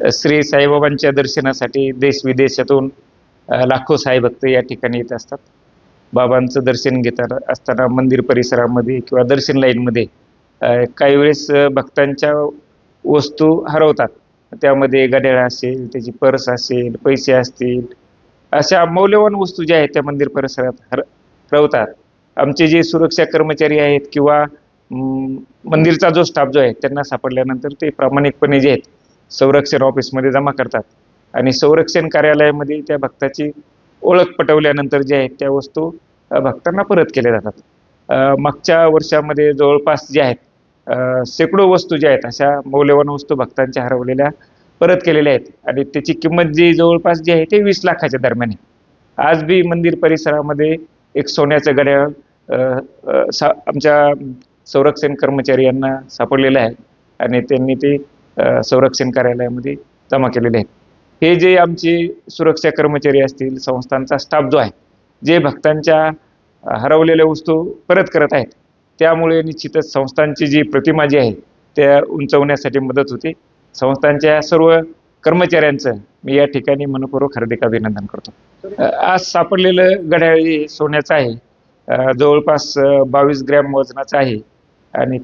श्री साईबाबांच्या दर्शनासाठी देश विदेशातून लाखो साईभक्त या ठिकाणी येत असतात. बाबांचं दर्शन घेत असताना मंदिर परिसरामध्ये किंवा दर्शन लाईनमध्ये काही वेळेस भक्तांच्या वस्तू हरवतात. त्यामध्ये घड्याळ असेल, त्याची पर्स असेल, पैसे असतील, अशा मौल्यवान वस्तू ज्या आहेत त्या मंदिर परिसरात हरवतात. आमचे जे सुरक्षा कर्मचारी आहेत किंवा मंदिरचा जो स्टाफ जो आहे त्यांना सापडल्यानंतर ते प्रामाणिकपणे जे आहेत संरक्षण ऑफिसमध्ये जमा करतात आणि संरक्षण कार्यालयामध्ये त्या भक्ताची ओळख पटवल्यानंतर जे आहेत त्या वस्तू भक्तांना परत केल्या जातात. मागच्या वर्षामध्ये जवळपास जे आहेत शेकडो वस्तू ज्या आहेत अशा मौल्यवान वस्तू भक्तांच्या हरवलेल्या परत केलेल्या आहेत आणि त्याची किंमत जी जवळपास जी आहे ते 20 लाखाच्या दरम्यान आहे. आज बी मंदिर परिसरामध्ये एक सोन्याचं घड्याळ आमच्या संरक्षण कर्मचारी यांना सापडलेलं आहे आणि त्यांनी ते संरक्षण कार्यालयामध्ये जमा केलेले आहेत. हे जे आमचे सुरक्षा कर्मचारी असतील, संस्थांचा स्टाफ जो आहे, जे भक्तांच्या हरवलेल्या वस्तू परत करत आहेत, त्यामुळे निश्चितच संस्थांची जी प्रतिमा जी आहे त्या उंचवण्यासाठी मदत होते. संस्थांच्या सर्व कर्मचाऱ्यांचं मी या ठिकाणी मनपूर्वक हार्दिक अभिनंदन करतो. आज सापडलेलं घड्याळ हे सोन्याचं आहे, जवळपास 22 ग्रॅम वजनाचं आहे आणि